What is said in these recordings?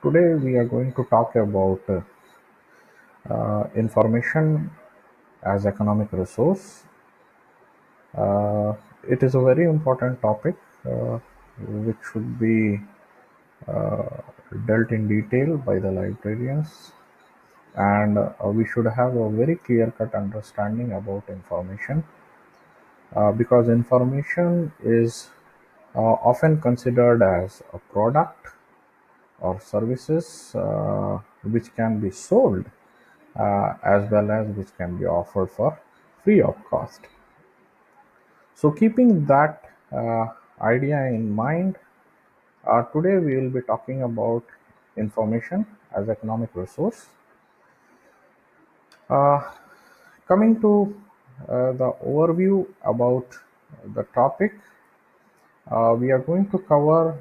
Today we are going to talk about information as economic resource. Uh, it is a very important topic which should be dealt in detail by the librarians, and we should have a very clear-cut understanding about information because information is often considered as a product or services which can be sold as well as which can be offered for free of cost. So, keeping that idea in mind, today we will be talking about information as economic resource. Uh, Coming to the overview about the topic, we are going to cover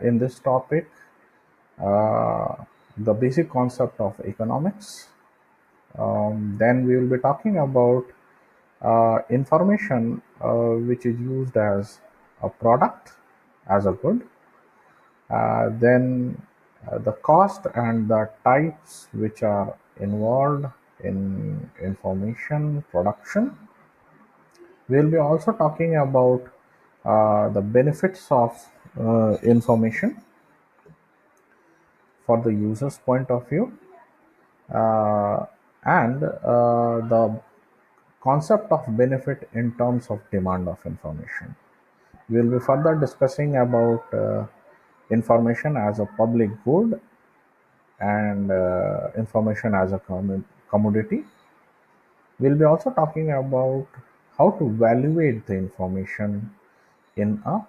in this topic uh, the basic concept of economics. Then we will be talking about information which is used as a product, as a good, then the cost and the types which are involved in information production. We'll be also talking about the benefits of information for the user's point of view, uh, and the concept of benefit in terms of demand of information. We'll be further discussing about information as a public good and information as a commodity. We'll be also talking about how to evaluate the information in a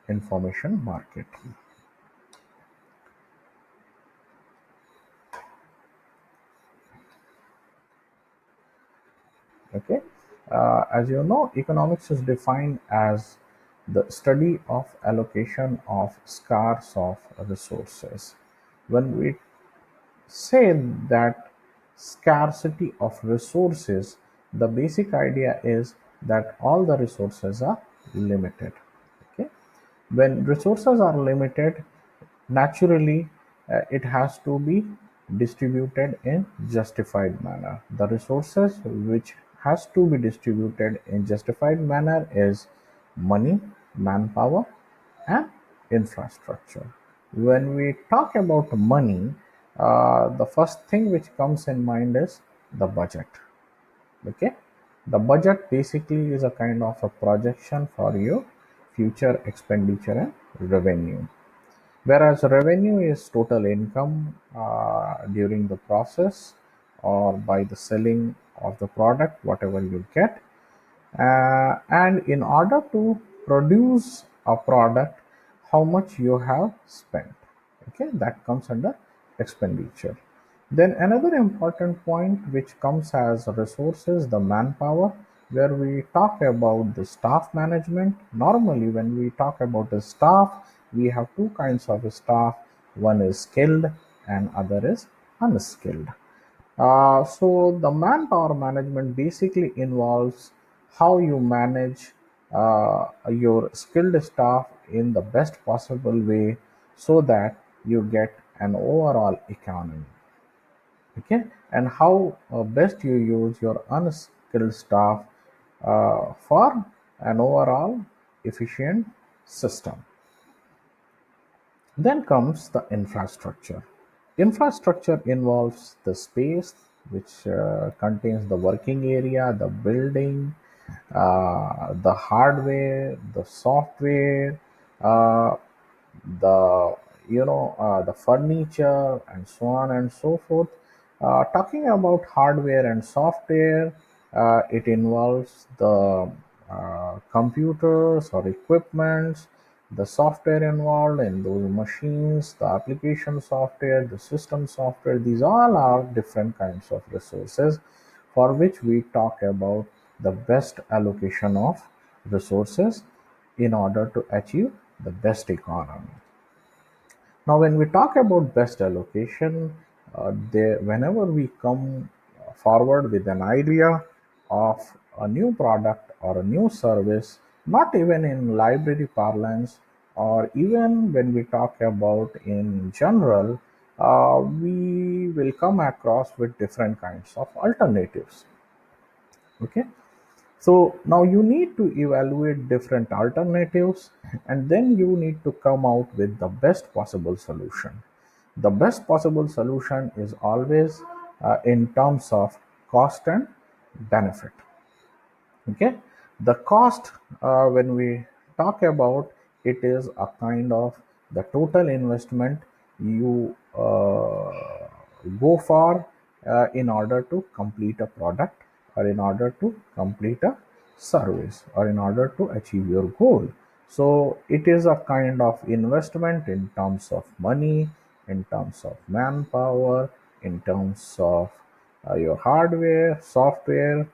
information market. Okay, as you know, economics is defined as the study of allocation of scarce of resources. When we say that scarcity of resources, the basic idea is that all the resources are limited. Okay, when resources are limited, naturally it has to be distributed in justified manner. The resources which has to be distributed in justified manner is money, manpower, and infrastructure. When we talk about money, the first thing which comes in mind is the budget. Okay, the budget basically is a kind of a projection for your future expenditure and revenue, whereas revenue is total income during the process or by the selling of the product whatever you get, and in order to produce a product, how much you have spent. Okay, that comes under expenditure. Then another important point which comes as resources, the manpower, where we talk about the staff management. Normally when we talk about the staff, we have two kinds of staff. One is skilled and other is unskilled. So the manpower management basically involves how you manage your skilled staff in the best possible way so that you get an overall economy. Okay, and how best you use your unskilled staff for an overall efficient system. Then comes the infrastructure. Infrastructure involves the space which contains the working area, the building, the hardware, the software, uh, the furniture, and so on and so forth. Talking about hardware and software, it involves the computers or equipments, the software involved in those machines, the application software, the system software. These all are different kinds of resources for which we talk about the best allocation of resources in order to achieve the best economy. Now, when we talk about best allocation, whenever we come forward with an idea of a new product or a new service, not even in library parlance, or even when we talk about in general, we will come across with different kinds of alternatives. Okay, so now you need to evaluate different alternatives, and then you need to come out with the best possible solution. The best possible solution is always in terms of cost and benefit. Okay, the cost, when we talk about it, is a kind of the total investment you go for in order to complete a product, or in order to complete a service, or in order to achieve your goal. So it is a kind of investment in terms of money, in terms of manpower, in terms of your hardware, software,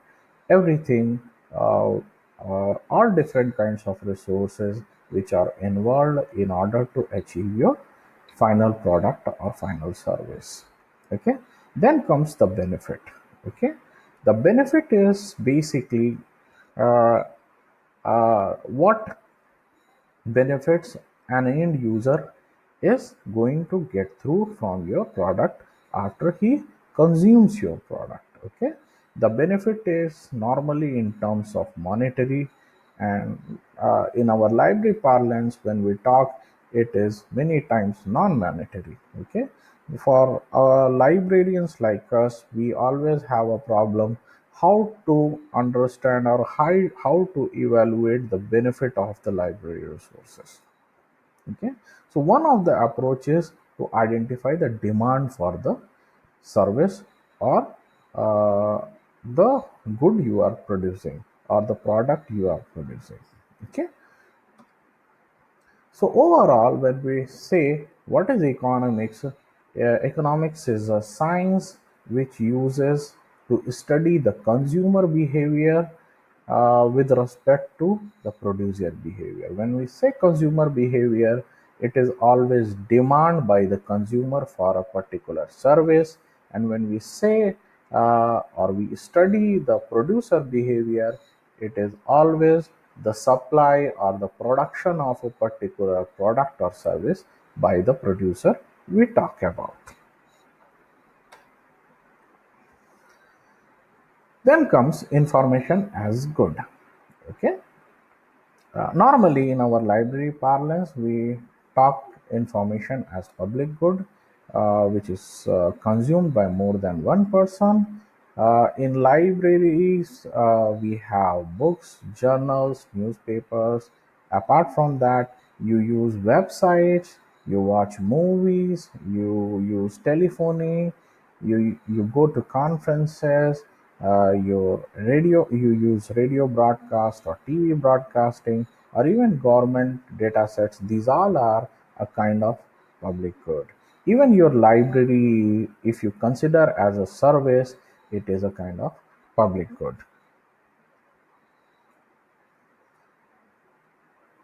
everything, uh, all different kinds of resources which are involved in order to achieve your final product or final service. Okay, then comes the benefit. Okay, the benefit is basically uh, what benefits an end user is going to get through from your product after he consumes your product. Okay, the benefit is normally in terms of monetary, and in our library parlance, when we talk, it is many times non-monetary. Okay, for librarians like us, we always have a problem how to understand, or how to evaluate the benefit of the library resources. Okay, so one of the approaches to identify the demand for the service, or uh, the good you are producing, or the product you are producing. Okay, so overall, when we say what is economics, economics is a science which uses to study the consumer behavior with respect to the producer behavior. When we say consumer behavior, it is always demand by the consumer for a particular service. And when we say or we study the producer behavior, it is always the supply or the production of a particular product or service by the producer we talk about. Then comes information as good. Okay, normally, in our library parlance, we talk information as public good, which is consumed by more than one person. In libraries, we have books, journals, newspapers. Apart from that, you use websites, you watch movies, you use telephony, you go to conferences, you use radio broadcast or TV broadcasting, or even government data sets. These all are a kind of public good. Even your library, if you consider as a service, it is a kind of public good.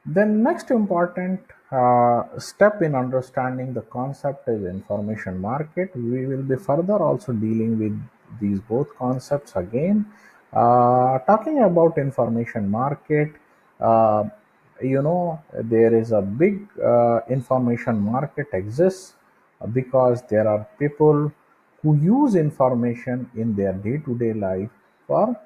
The next important step in understanding the concept is information market. We will be further also dealing with these both concepts again. Talking about information market, uh, there is a big information market exists because there are people who use information in their day-to-day life for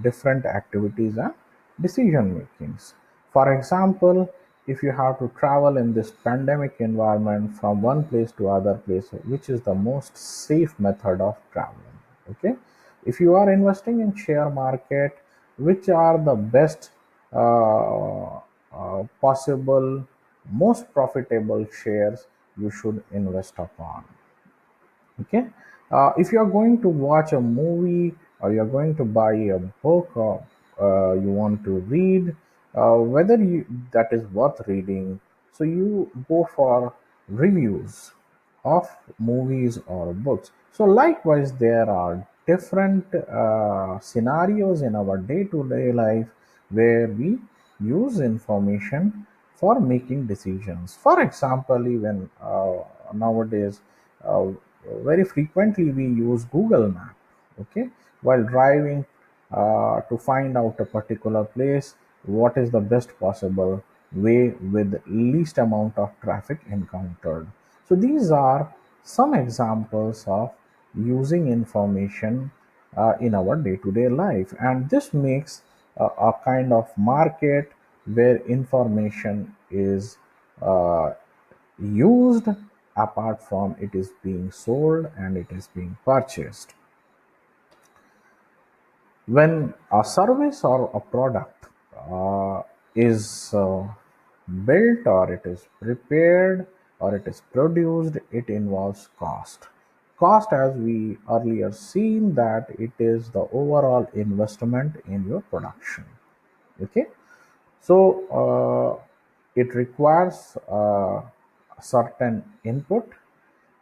different activities and decision makings. For example, if you have to travel in this pandemic environment from one place to other place, which is the most safe method of traveling? Okay, if you are investing in share market, which are the best possible, most profitable shares you should invest upon? Okay, if you are going to watch a movie, or you are going to buy a book, or you want to read, whether that is worth reading, so you go for reviews of movies or books. So likewise, there are different scenarios in our day-to-day life where we use information for making decisions. For example, even nowadays, uh, very frequently we use Google Map. Okay, while driving to find out a particular place, what is the best possible way with least amount of traffic encountered. So these are some examples of using information in our day-to-day life, and this makes a kind of market where information is uh, used apart from it is being sold and it is being purchased. When a service or a product is built or it is prepared or it is produced, it involves cost. Cost, as we earlier seen, that it is the overall investment in your production. Okay, so it requires a certain input,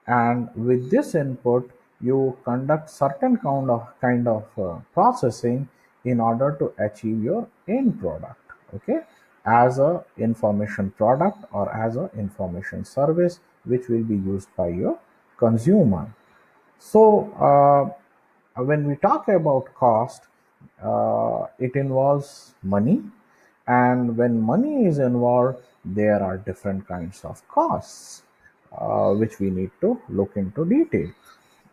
and with this input you conduct certain kind of processing in order to achieve your end product. Okay, as a information product or as a information service which will be used by your consumer. So when we talk about cost, it involves money, and when money is involved, there are different kinds of costs which we need to look into detail.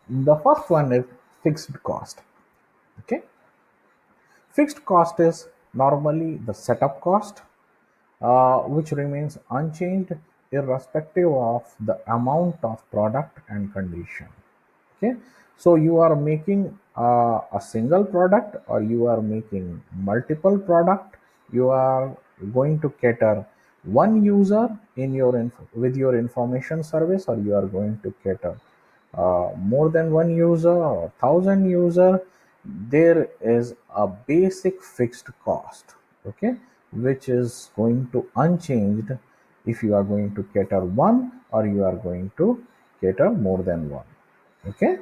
The first one is fixed cost. Okay, fixed cost is normally the setup cost, which remains unchanged irrespective of the amount of product and condition. Okay, so you are making a single product or you are making multiple product, you are going to cater one user in your with your information service, or you are going to cater more than one user or thousand user. There is a basic fixed cost, okay, which is going to unchanged if you are going to cater one or you are going to cater more than one. Okay,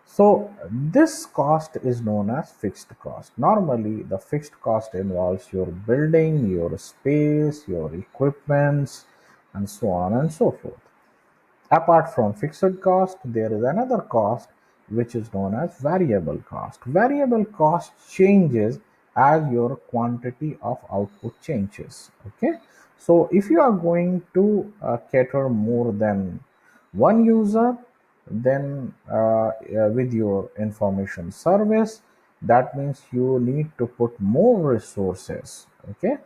so this cost is known as fixed cost. Normally the fixed cost involves your building, your space, your equipments, and so on and so forth. Apart from fixed cost, there is another cost which is known as variable cost. Variable cost changes as your quantity of output changes. Okay, so if you are going to cater more than one user, then with your information service, that means you need to put more resources. Okay,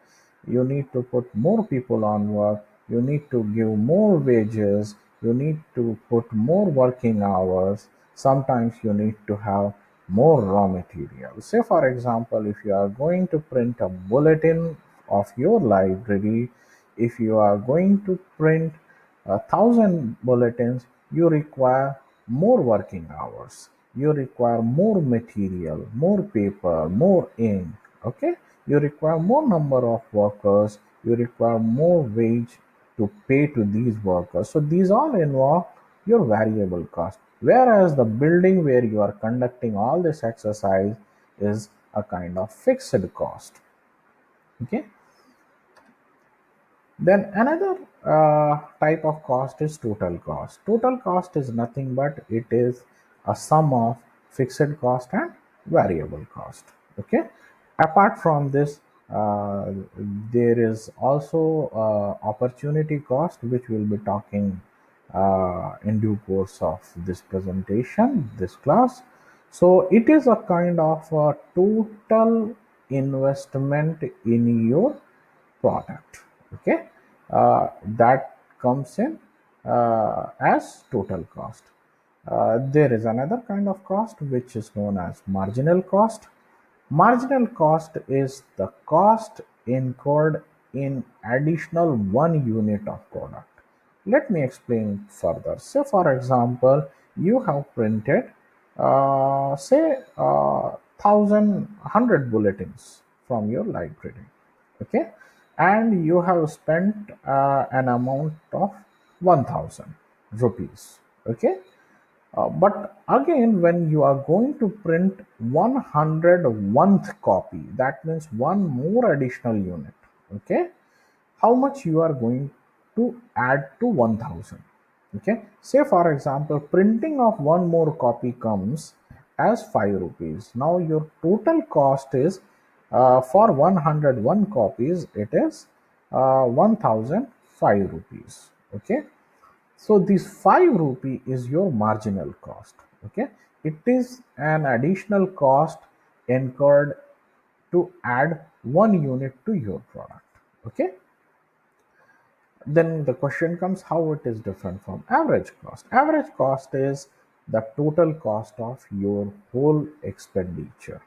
you need to put more people on work, you need to give more wages, you need to put more working hours, sometimes you need to have more raw material. Say for example, if you are going to print a bulletin of your library, if you are going to print 1,000 bulletins, you require more working hours, you require more material, more paper, more ink. Okay, you require more number of workers, you require more wage to pay to these workers. So these all involve your variable cost, whereas the building where you are conducting all this exercise is a kind of fixed cost. Okay, then another type of cost is total cost. Total cost is nothing but it is a sum of fixed cost and variable cost. Okay. Apart from this, there is also opportunity cost, which we'll be talking in due course of this presentation, this class. So it is a kind of a total investment in your product. Okay, that comes in as total cost. There is another kind of cost which is known as marginal cost. Marginal cost is the cost incurred in additional one unit of product. Let me explain further. So for example, you have printed say 1,100 bulletins from your library. Okay, and you have spent an amount of 1,000 rupees. Okay, but again, when you are going to print 101th copy, that means one more additional unit. Okay, how much you are going to add to 1,000? Okay, say for example, printing of one more copy comes as 5 rupees. Now your total cost is for 101 copies, it is 1,005 rupees. Okay, So this 5 rupee is your marginal cost. Okay, it is an additional cost incurred to add one unit to your product. Okay, then the question comes, how it is different from average cost. Average cost is the total cost of your whole expenditure.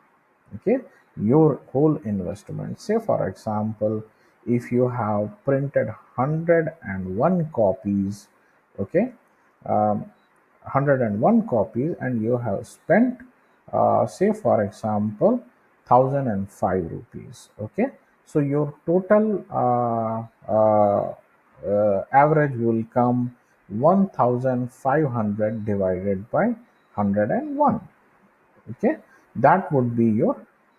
Okay, your whole investment. Say for example, if you have printed 101 copies, okay, 101 copies, and you have spent, say for example, 1005 rupees. Okay, so your total average will come 1500 divided by 101. Okay, that would be your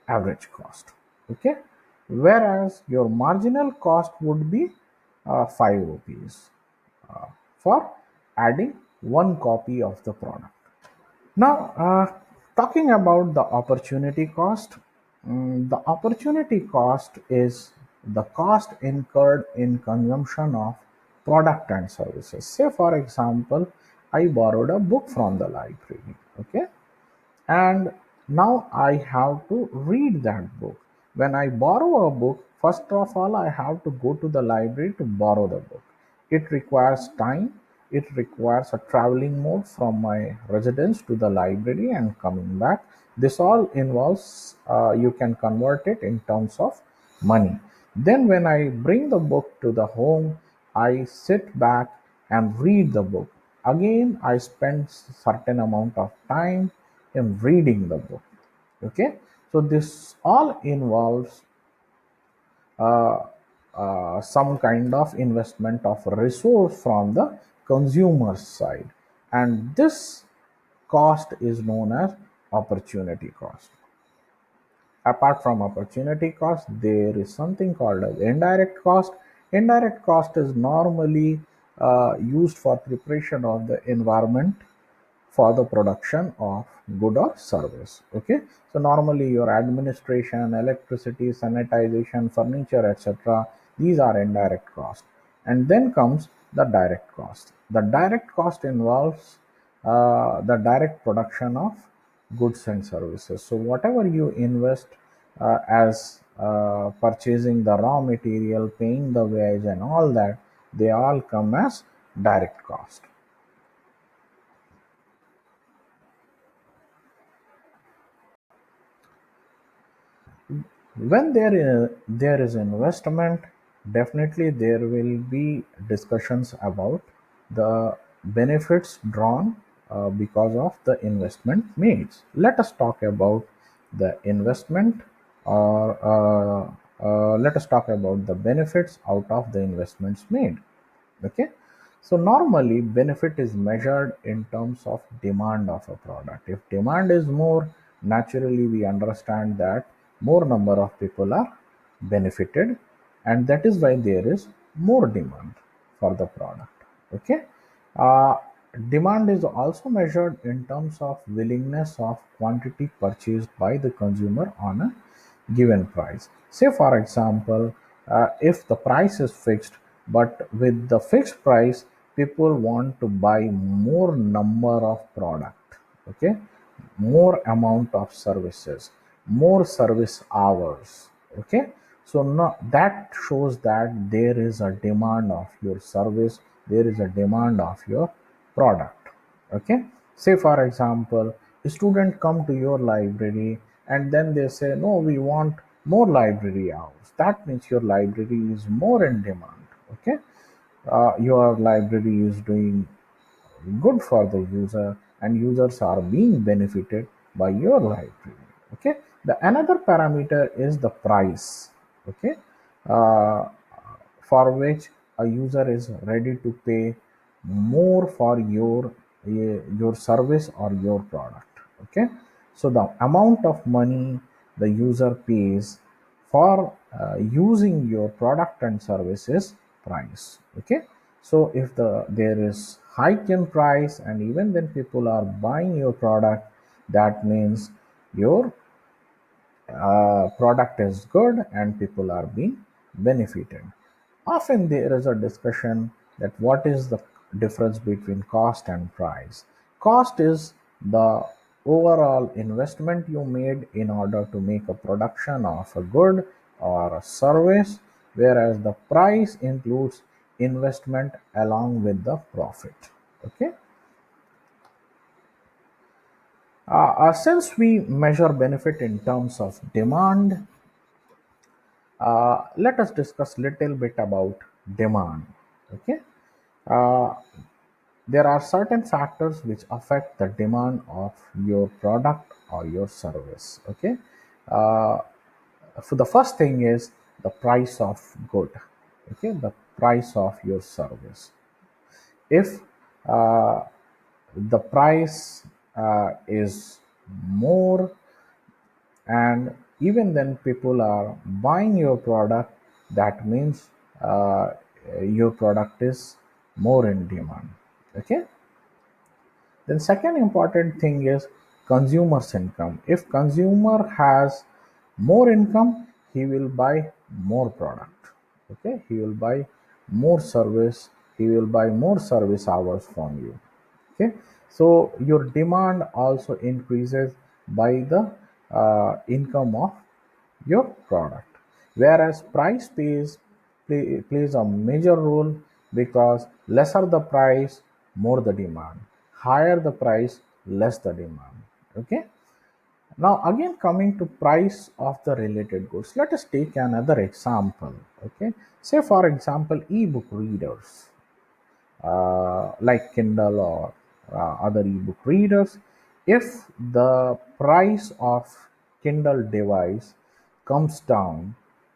average cost. Okay, whereas your marginal cost would be 5 rupees for adding one copy of the product. Now, talking about the opportunity cost, the opportunity cost is the cost incurred in consumption of product and services. Say, for example, I borrowed a book from the library. Okay, and now I have to read that book. When I borrow a book, first of all, I have to go to the library to borrow the book. It requires time, it requires a traveling mode from my residence to the library and coming back. This all involves, you can convert it in terms of money. Then, when I bring the book to the home, I sit back and read the book. Again, I spend certain amount of time in reading the book. Okay, so this all involves uh, some kind of investment of resource from the consumer side, and this cost is known as opportunity cost. Apart from opportunity cost, there is something called as indirect cost. Indirect cost is normally used for preparation of the environment for the production of good or service. Okay, so normally your administration, electricity, sanitization, furniture, etc., these are indirect cost. And then comes the direct cost. The direct cost involves the direct production of goods and services. So whatever you invest as purchasing the raw material, paying the wage and all that, they all come as direct cost. When there is investment, definitely there will be discussions about the benefits drawn because of the investment made. Let us talk about the investment, or let us talk about the benefits out of the investments made. Okay, so normally benefit is measured in terms of demand of a product. If demand is more, naturally we understand that more number of people are benefited, and that is why there is more demand for the product. Okay, uh, demand is also measured in terms of willingness of quantity purchased by the consumer on a given price. Say, for example, if the price is fixed, but with the fixed price, people want to buy more number of product. Okay, more amount of services, more service hours. Okay, so now that shows that there is a demand of your service, there is a demand of your product. Okay, say for example, a student come to your library and then they say, no, we want more library hours. That means your library is more in demand. Okay, your library is doing good for the user, and users are being benefited by your library. Okay, the another parameter is the price. Okay, uh, for which a user is ready to pay more for your service or your product. Okay, so the amount of money the user pays for using your product and service is price. Okay, so if there is hike in price, and even then people are buying your product, that means your product is good and people are being benefited. Often there is a discussion that what is the difference between cost and price. Cost is the overall investment you made in order to make a production of a good or a service, whereas the price includes investment along with the profit. Okay. Since we measure benefit in terms of demand, let us discuss little bit about demand. Okay. Uh, there are certain factors which affect the demand of your product or your service. Okay. uh, for the first thing is the price of good. Okay, the price of your service. If uh, the price is more, and even then people are buying your product, that means your product is more in demand. Okay. Then second important thing is consumer's income. If consumer has more income, he will buy more product. Okay, he will buy more service. He will buy more service hours from you. Okay, so your demand also increases by the income of your product, whereas plays a major role, because lesser the price, more the demand, higher the price, less the demand. Okay. Now again, coming to price of the related goods, let us take another example. Okay, say for example ebook readers, like Kindle or other ebook readers. If the price of Kindle device comes down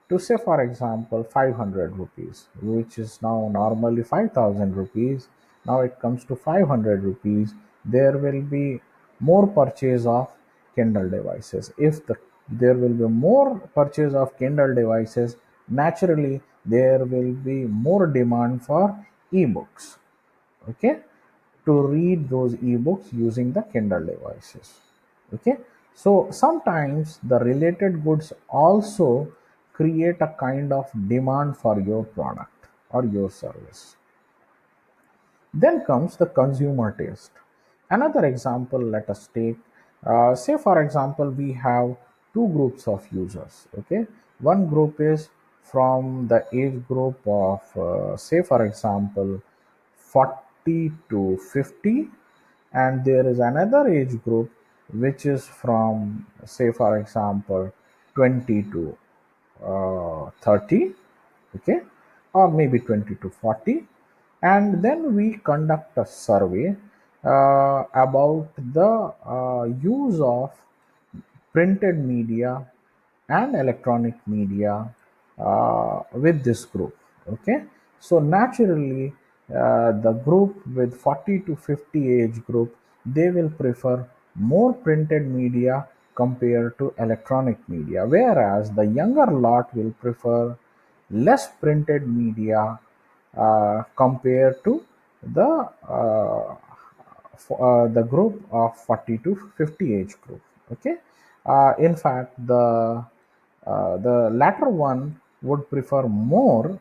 to, say for example, 500 rupees, which is now normally 5,000 rupees, now it comes to 500 rupees, there will be more purchase of Kindle devices. If there will be more purchase of Kindle devices, naturally there will be more demand for ebooks. Okay, to read those ebooks using the Kindle devices. Okay, so sometimes the related goods also create a kind of demand for your product or your service. Then comes the consumer taste. Another example, let us take, say for example, we have two groups of users. Okay, one group is from the age group of, say for example, 40 to 50, and there is another age group which is from, say for example, 20 to 30. Okay, or maybe 20 to 40. And then we conduct a survey about the use of printed media and electronic media with this group. Okay, so naturally, the group with 40 to 50 age group, they will prefer more printed media compared to electronic media, whereas the younger lot will prefer less printed media compared to the the group of 40 to 50 age group. Okay, in fact, the latter one would prefer more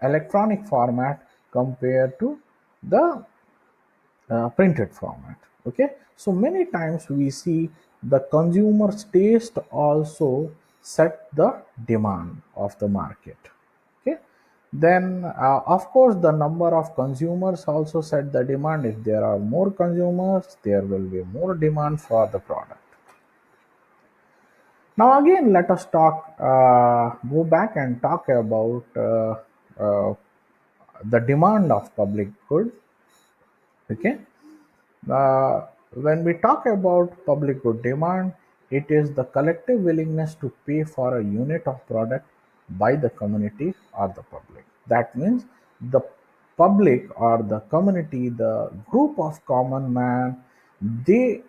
electronic format compared to the printed format. Okay, so many times we see the consumer's taste also set the demand of the market. Okay, then of course the number of consumers also set the demand. If there are more consumers, there will be more demand for the product. Now again, let us go back and talk about uh, the demand of public good. Okay, uh, when we talk about public good demand, it is the collective willingness to pay for a unit of product by the community or the public. That means the public or the community, the group of common man, they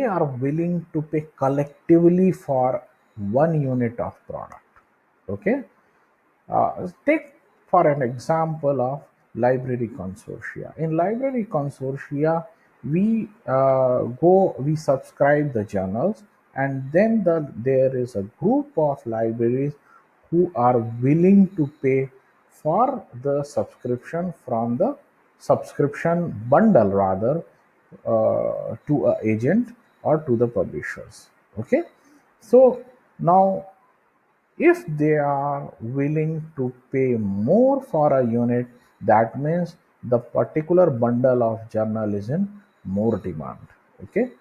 are willing to pay collectively for one unit of product. Okay, take for an example of library consortia. In library consortia, we subscribe the journals, and then there is a group of libraries who are willing to pay for the subscription from the subscription bundle rather, to a agent or to the publishers. Okay, so now if they are willing to pay more for a unit, that means the particular bundle of journal is in more demand. Okay,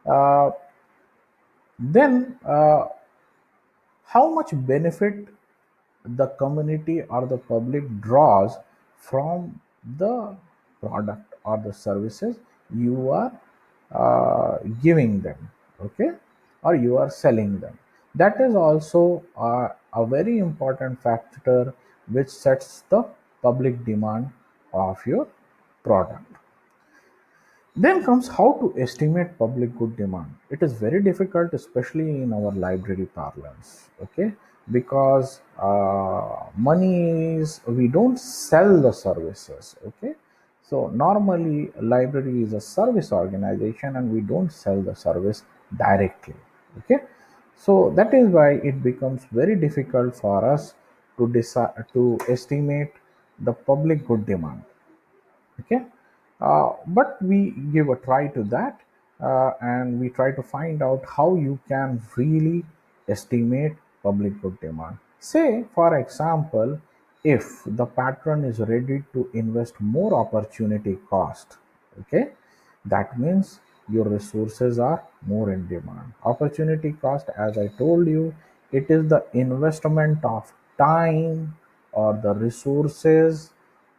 uh, then how much benefit the community or the public draws from the product or the services you are giving them, okay, or you are selling them. That is also a very important factor which sets the public demand of your product. Then comes how to estimate public good demand. It is very difficult, especially in our library parlance, okay? Because money is, we don't sell the services, okay? So normally, library is a service organization, and we don't sell the service directly, okay? So that is why it becomes very difficult for us to decide to estimate the public good demand. Okay, but we give a try to that, and we try to find out how you can really estimate public good demand. Say for example, if the patron is ready to invest more opportunity cost, okay, that means your resources are more in demand. Opportunity cost, as I told you, it is the investment of time or the resources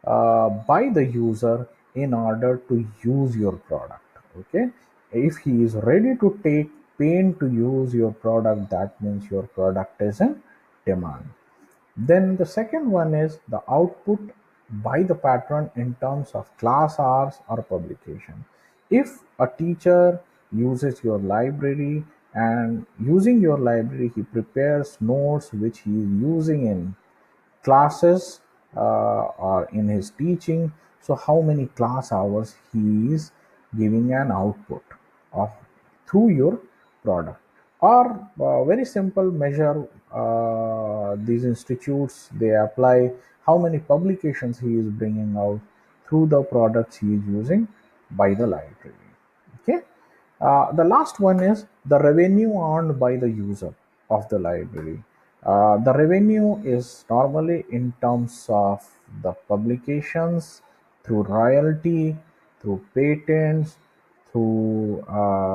by the user in order to use your product. Okay, if he is ready to take pain to use your product, that means your product is in demand. Then the second one is the output by the patron in terms of class hours or publication. If a teacher uses your library, and using your library he prepares notes which he is using in classes or in his teaching, so how many class hours he is giving an output of through your product. Or very simple measure, these institutes they apply how many publications he is bringing out through the products he is using by the library. Okay, the last one is the revenue earned by the user of the library. The revenue is normally in terms of the publications, through royalty, through patents, through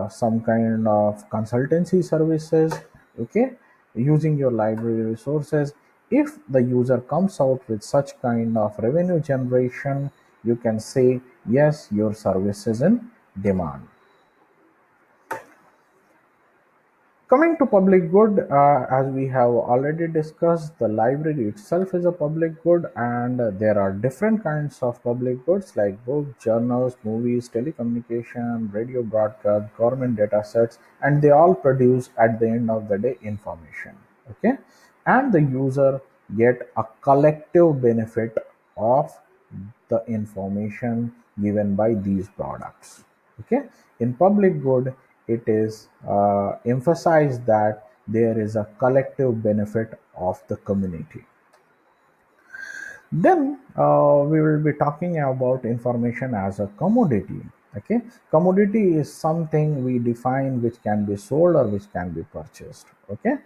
some kind of consultancy services. Okay, using your library resources. If the user comes out with such kind of revenue generation, you can say yes, your service is in demand. Coming to public good, as we have already discussed, the library itself is a public good, and there are different kinds of public goods like books, journals, movies, telecommunication, radio broadcast, government data sets, and they all produce at the end of the day information. Okay, and the user get a collective benefit of the information given by these products. Okay, in public good, it is emphasized that there is a collective benefit of the community. Then we will be talking about information as a commodity. Okay, commodity is something we define which can be sold or which can be purchased. Okay,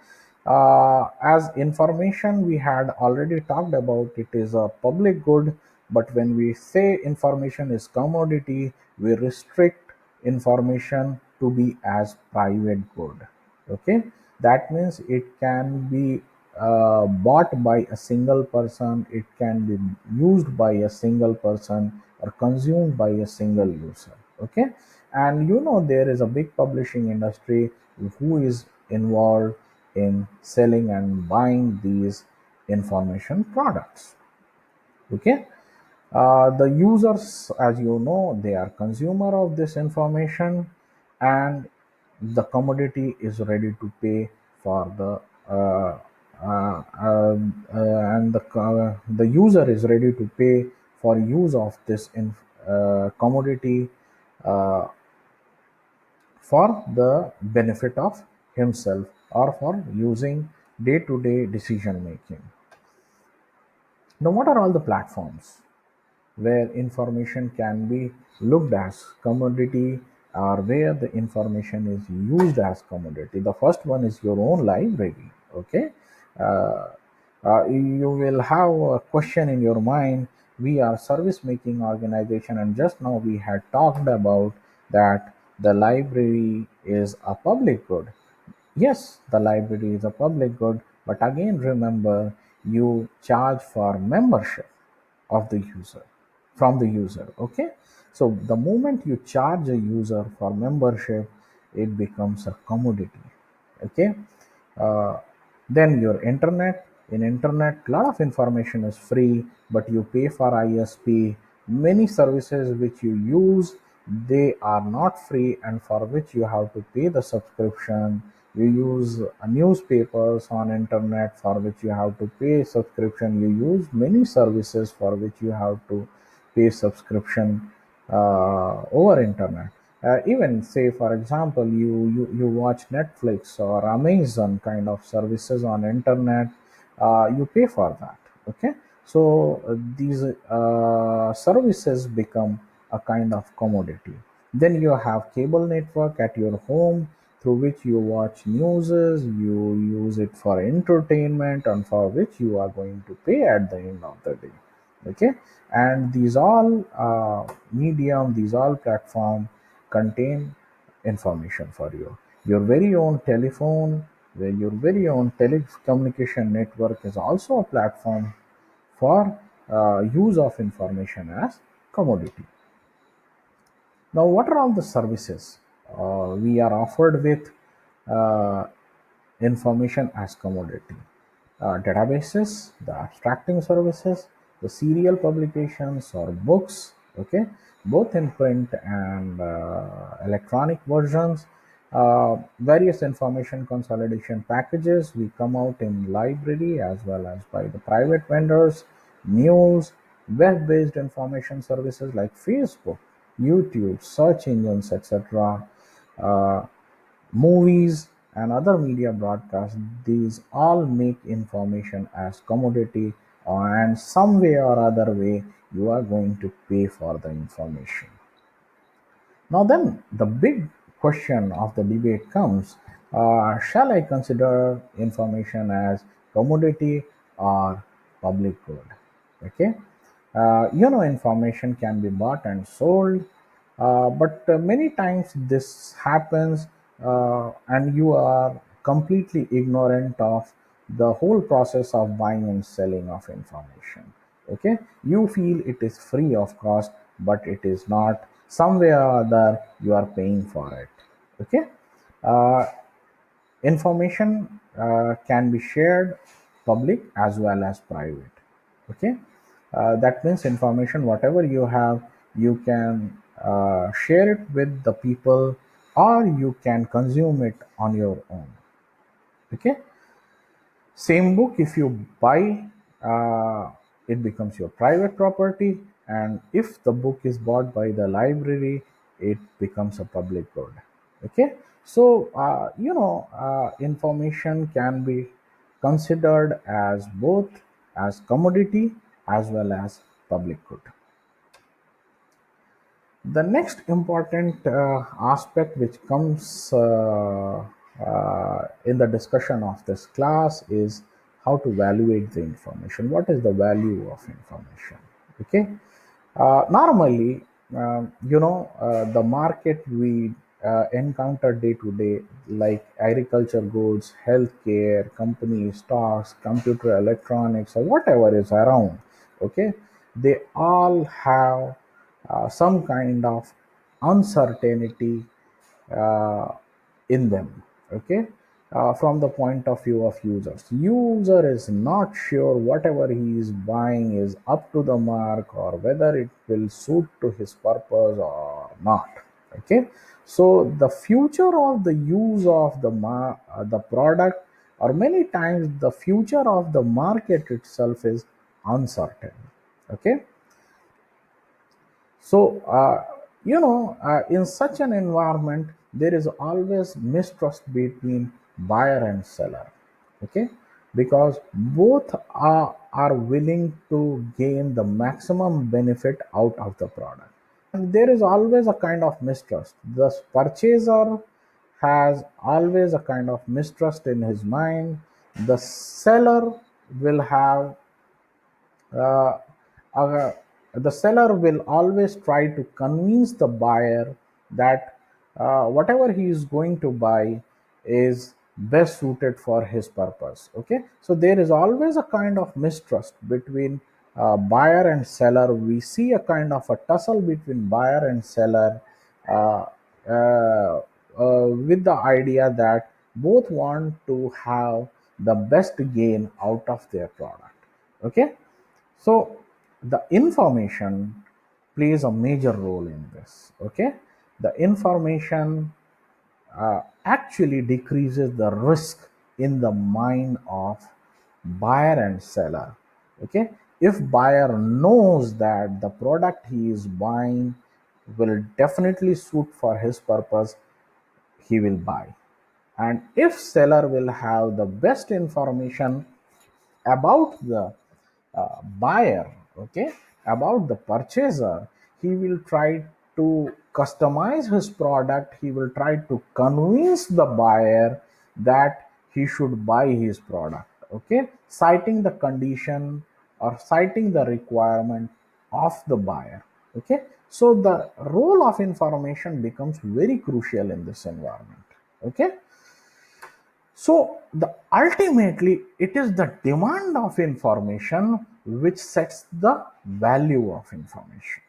as information we had already talked about, it is a public good, but when we say information is commodity, we restrict information to be as private good. Okay, that means it can be bought by a single person, it can be used by a single person, or consumed by a single user. Okay, and you know there is a big publishing industry who is involved in selling and buying these information products. Okay, the users, as you know, they are consumer of this information, and the commodity is ready to pay for the and the user is ready to pay for use of this commodity uh, for the benefit of himself or for using day-to-day decision making. Now, what are all the platforms? where information can be looked as commodity or where the information is used as commodity. The first one is your own library. Okay. uh, you will have a question in your mind. We are service making organization, and just now we had talked about that the library is a public good. Yes, the library is a public good, but again remember, you charge for membership of the user from the user. Okay, so the moment you charge a user for membership, it becomes a commodity. Okay. uh, then your internet, in internet a lot of information is free, but you pay for ISP. Many services which you use, they are not free, and for which you have to pay the subscription. You use newspapers on internet, for which you have to pay subscription. You use many services for which you have to pay subscription over internet. Even say for example, you watch Netflix or Amazon kind of services on internet, you pay for that. Okay, so these services become a kind of commodity. Then you have cable network at your home, through which you watch newses, you use it for entertainment, and for which you are going to pay at the end of the day. Okay, and these all medium, these all platform contain information for you. Your very own telephone, where your very own telecommunication network is also a platform for use of information as commodity. Now, what are all the services we are offered with uh, information as commodity? Databases, the abstracting services, the serial publications or books, okay, both in print and electronic versions. Various information consolidation packages we come out in library as well as by the private vendors. News, web-based information services like Facebook, YouTube, search engines, etc. uh, Movies and other media broadcasts, these all make information as commodity, and some way or other way you are going to pay for the information. Now then, the big question of the debate comes, shall I consider information as commodity or public good? Okay. Information can be bought and sold, but many times this happens, and you are completely ignorant of the whole process of buying and selling of information. Okay, you feel it is free of cost, but it is not. Some way or other you are paying for it. Okay. uh, Information can be shared public as well as private. Okay. That means information whatever you have, you can share it with the people, or you can consume it on your own. Okay. Same book, if you buy, it becomes your private property, and if the book is bought by the library, it becomes a public good. Okay, so information can be considered as both as commodity as well as public good. The next important aspect which comes in the discussion of this class is how to evaluate the information. What is the value of information? Okay. Normally, the market we encounter day to day, like agriculture goods, healthcare, company stocks, computer electronics, or whatever is around. Okay, they all have some kind of uncertainty uh, in them. Okay. From the point of view of user is not sure whatever he is buying is up to the mark, or whether it will suit to his purpose or not. Okay, so the future of the use of the product, or many times the future of the market itself, is uncertain. Okay. So, in such an environment, there is always mistrust between buyer and seller. Okay, because both are are willing to gain the maximum benefit out of the product. There is always a kind of mistrust. The purchaser has always a kind of mistrust in his mind. The seller will have uh, uh, the seller will always try to convince the buyer that whatever he is going to buy is best suited for his purpose. Okay, so there is always a kind of mistrust between buyer and seller. We see a kind of a tussle between buyer and seller, uh, uh, with the idea that both want to have the best gain out of their product. Okay, so the information plays a major role in this. Okay, the information actually decreases the risk in the mind of buyer and seller. Okay, if buyer knows that the product he is buying will definitely suit for his purpose, he will buy. And if seller will have the best information about the buyer, okay, about the purchaser, he will try to customize his product. He will try to convince the buyer that he should buy his product, okay, citing the condition or citing the requirement of the buyer. Okay, so the role of information becomes very crucial in this environment. Okay, so the ultimately it is the demand of information which sets the value of information.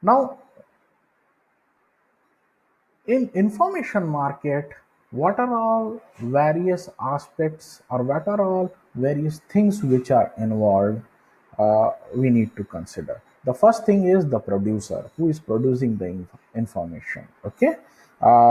Now, in information market, what are all various aspects or what are all various things which are involved, we need to consider. The first thing is the producer who is producing the information. Okay,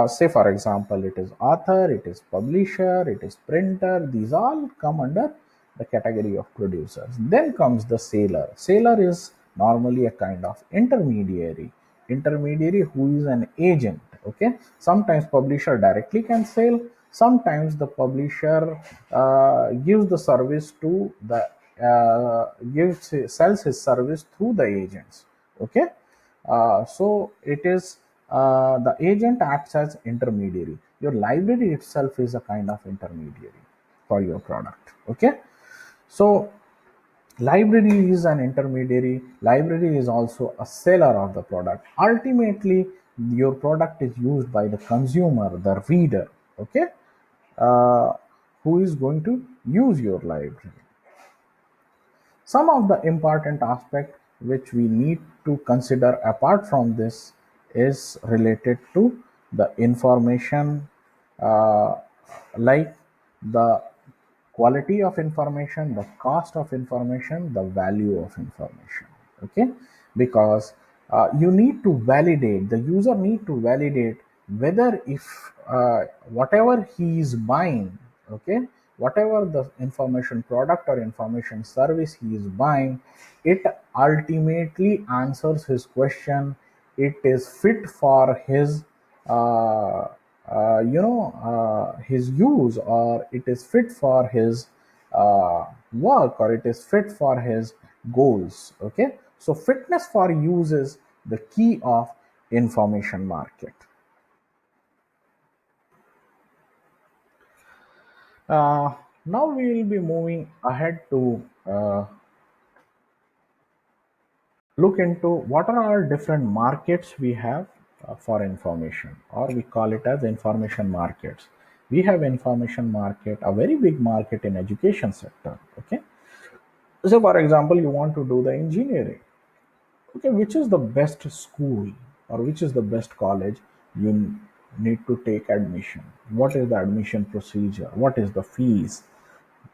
say for example it is author, it is publisher, it is printer. These all come under the category of producers. Then comes the seller. Seller is normally a kind of intermediary who is an agent. Okay, sometimes publisher directly can sell, sometimes the publisher gives the service to the gives sells his service through the agents. Okay, so it is the agent acts as intermediary. Your library itself is a kind of intermediary for your product. Okay, so library is an intermediary. Library is also a seller of the product. Ultimately, your product is used by the consumer, the reader. Okay, uh, who is going to use your library. Some of the important aspect which we need to consider apart from this is related to the information, uh, like the quality of information, the cost of information, the value of information. Okay, because you need to validate, the user need to validate whether if whatever he is buying, okay, whatever the information product or information service he is buying, it ultimately answers his question. It is fit for his uh, his use, or it is fit for his work, or it is fit for his goals. Okay, so fitness for use is the key of information market. Now we will be moving ahead to look into what are all different markets we have for information, or we call it as information markets. We have information market, a very big market in education sector. Okay, so for example you want to do the engineering. Okay, which is the best school or which is the best college you need to take admission? What is the admission procedure? What is the fees?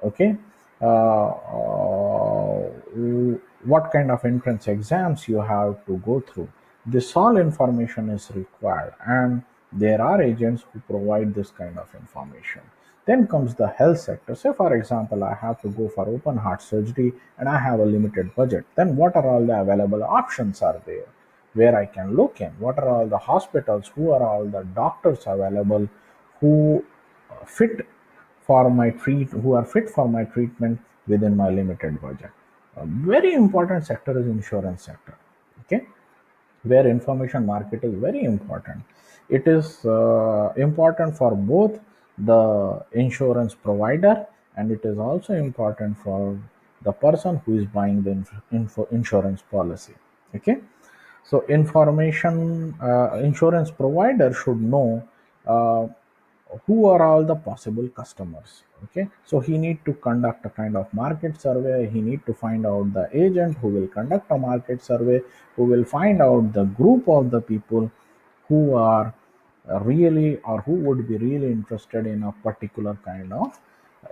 Okay, what kind of entrance exams you have to go through? This all information is required, and there are agents who provide this kind of information. Then comes the health sector. Say for example I have to go for open heart surgery and I have a limited budget. Then what are all the available options are there where I can look in? What are all the hospitals? Who are all the doctors available who fit for my treat who are fit for my treatment within my limited budget. A very important sector is insurance sector. Okay, where information market is very important. It is important for both the insurance provider, and it is also important for the person who is buying the insurance policy. Okay, so information insurance provider should know uh, who are all the possible customers. Okay, so he need to conduct a kind of market survey. He need to find out the agent who will conduct a market survey, who will find out the group of the people who are really or who would be really interested in a particular kind of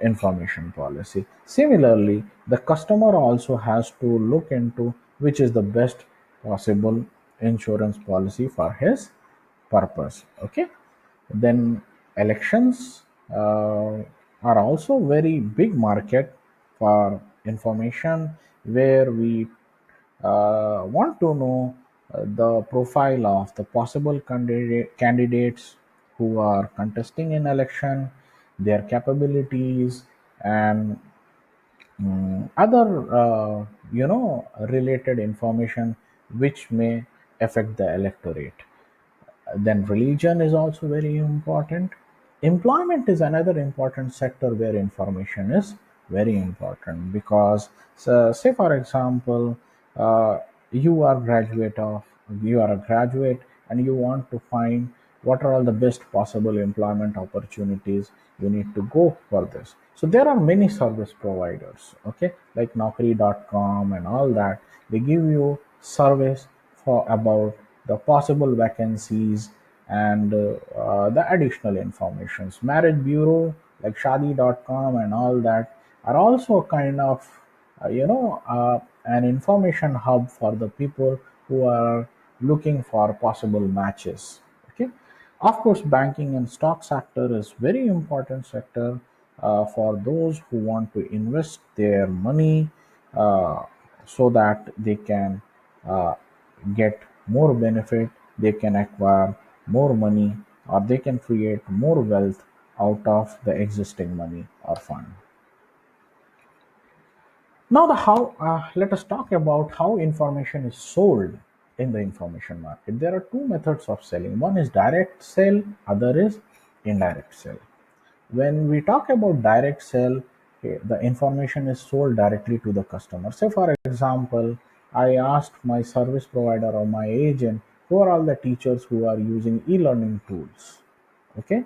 information policy. Similarly, the customer also has to look into which is the best possible insurance policy for his purpose. Okay, then elections are also very big market for information, where we want to know the profile of the possible candidates who are contesting in election, their capabilities, and other related information which may affect the electorate. Then religion is also very important. Employment is another important sector where information is very important, because say for example, uh, you are graduate of you are a graduate and you want to find what are all the best possible employment opportunities. You need to go for this. So there are many service providers, okay, like naukri.com and all that. They give you service for about the possible vacancies and the additional informations. Marriage bureau like shadi.com and all that are also kind of an information hub for the people who are looking for possible matches. Okay, of course, banking and stock sector is very important sector for those who want to invest their money uh, so that they can uh, get more benefit, they can acquire more money, or they can create more wealth out of the existing money or fund. Now, the how. Let us talk about how information is sold in the information market. There are two methods of selling. One is direct sale, other is indirect sale. When we talk about direct sale, the information is sold directly to the customer. Say, for example, I asked my service provider or my agent who are all the teachers who are using e-learning tools. Okay,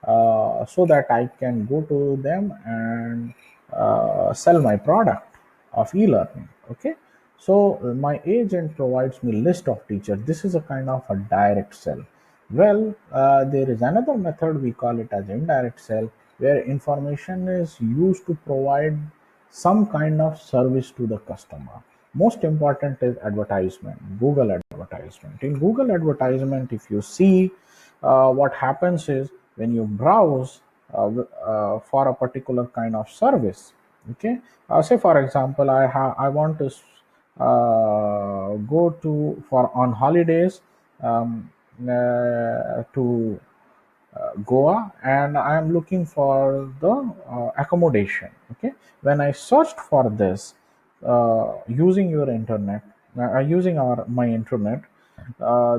so that I can go to them and sell my product of e-learning. Okay, so my agent provides me list of teachers. This is a kind of a direct sell. Well, there is another method, we call it as indirect sell, where information is used to provide some kind of service to the customer. Most important is advertisement, Google advertisement. In Google advertisement, if you see, what happens is when you browse for a particular kind of service. Okay, say for example, I want to go to for on holidays to Goa, and I am looking for the accommodation. Okay, when I searched for this using your internet, using our my internet, uh,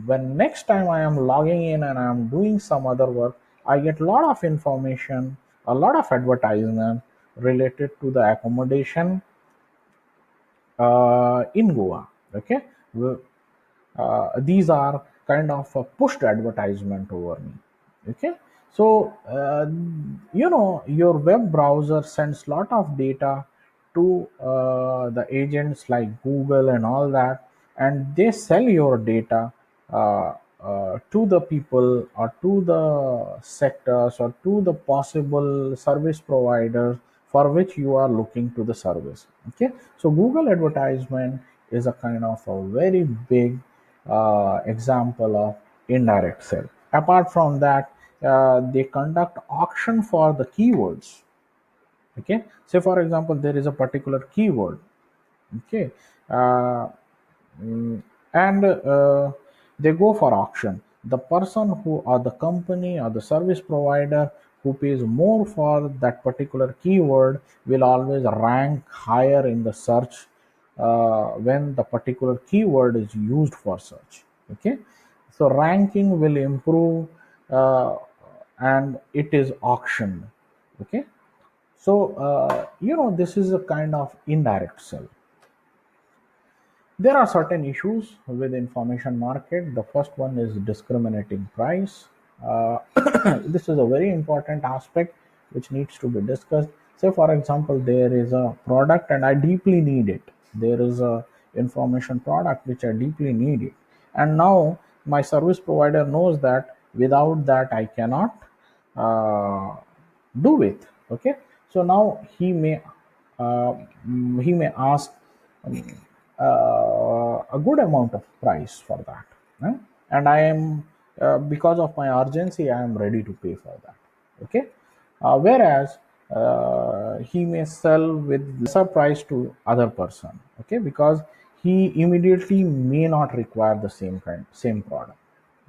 when next time I am logging in and I am doing some other work, I get a lot of information, a lot of advertisement related to the accommodation in Goa. Okay, these are kind of a pushed advertisement over me. Okay, so your web browser sends lot of data to the agents like Google and all that, and they sell your data uh, to the people or to the sectors or to the possible service providers for which you are looking to the service. Okay, so Google advertisement is a kind of a very big example of indirect sale. Apart from that, they conduct auction for the keywords. Okay, say for example, there is a particular keyword. Okay, uh, Mm, and they go for auction. The person who or the company or the service provider who pays more for that particular keyword will always rank higher in the search when the particular keyword is used for search. Okay, so ranking will improve, uh, and it is auctioned. Okay, so this is a kind of indirect sell. There are certain issues with information market. The first one is discriminating price. This is a very important aspect which needs to be discussed. Say, for example, there is a product and I deeply need it. There is a information product which I deeply need it, and now my service provider knows that without that I cannot uh, do it. Okay, so now uh, he may ask um, a good amount of price for that, eh? And I am because of my urgency I am ready to pay for that. Okay, whereas he may sell with lesser price to other person. Okay, because he immediately may not require the same product.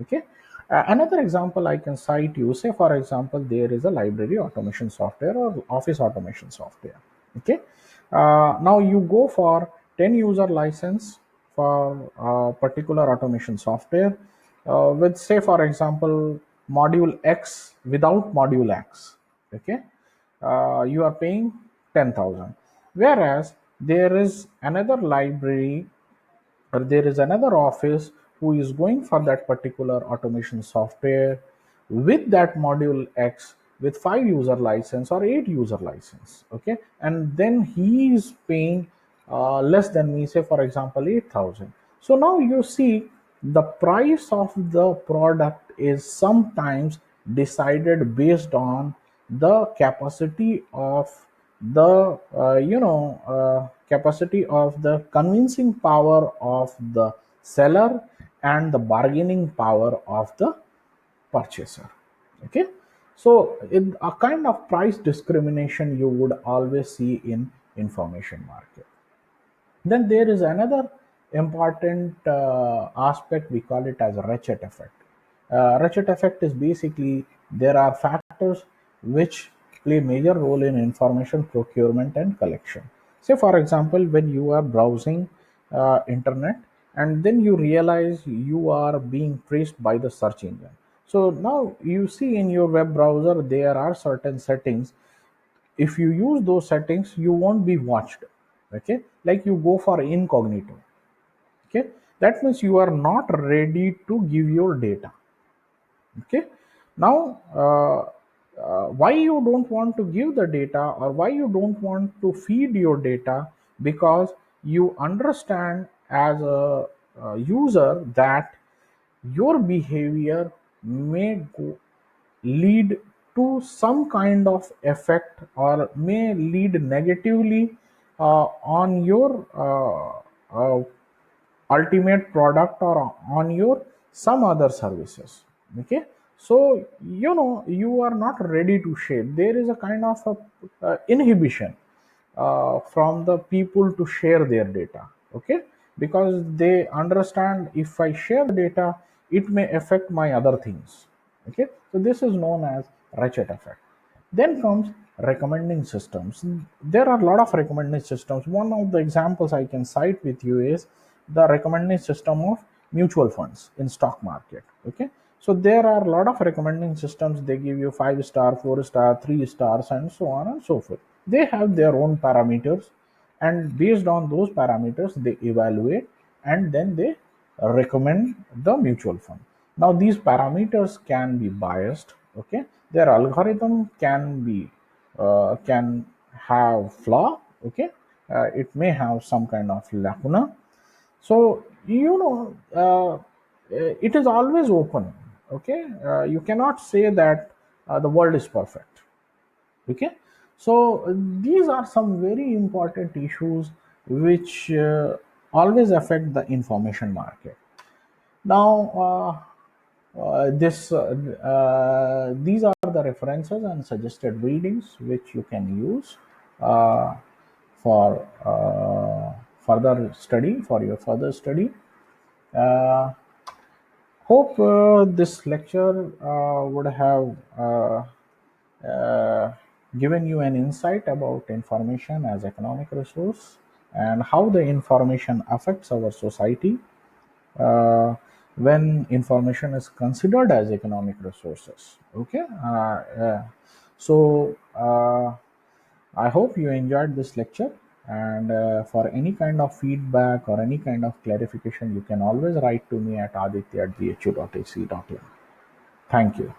Okay, another example I can cite you, say for example there is a library automation software or office automation software. Okay, now you go for 10 user license for particular automation software with, say for example, module X without module X. Okay, you are paying 10,000, whereas there is another library or there is another office who is going for that particular automation software with that module X with 5 user license or 8 user license. Okay, and then he is paying less than me, say for example 8,000. So now you see the price of the product is sometimes decided based on the capacity of the capacity of the convincing power of the seller and the bargaining power of the purchaser. Okay, so in a kind of price discrimination you would always see in information market. Then there is another important aspect, we call it as a ratchet effect. Ratchet effect is basically there are factors which play major role in information procurement and collection. Say for example, when you are browsing internet and then you realize you are being praised by the search engine. So now you see in your web browser there are certain settings. If you use those settings you won't be watched. Okay, like you go for incognito. Okay, that means you are not ready to give your data. Okay, now why you don't want to give the data or why you don't want to feed your data? Because you understand as a user that your behavior may lead to some kind of effect or may lead negatively on your ultimate product or on your some other services. Okay, so you are not ready to share. There is a kind of inhibition from the people to share their data. Okay, because they understand if I share the data it may affect my other things. Okay, so this is known as ratchet effect. Then comes recommending systems. There are a lot of recommending systems. One of the examples I can cite with you is the recommending system of mutual funds in stock market. Okay, so there are a lot of recommending systems. They give you 5 star, 4 star, 3 stars, and so on and so forth. They have their own parameters, and based on those parameters they evaluate and then they recommend the mutual fund. Now these parameters can be biased. Okay, their algorithm can have flaw. Okay, it may have some kind of lacuna. So it is always open. Okay, you cannot say that the world is perfect. Okay, so these are some very important issues which always affect the information market. Now these are the references and suggested readings which you can use uh, for further study, for your further study. uh, Hope this lecture would have uh, given you an insight about information as economic resource and how the information affects our society uh, when information is considered as economic resources. Okay. So I hope you enjoyed this lecture. And for any kind of feedback or any kind of clarification, you can always write to me at aditya@bhu.ac.in. Thank you.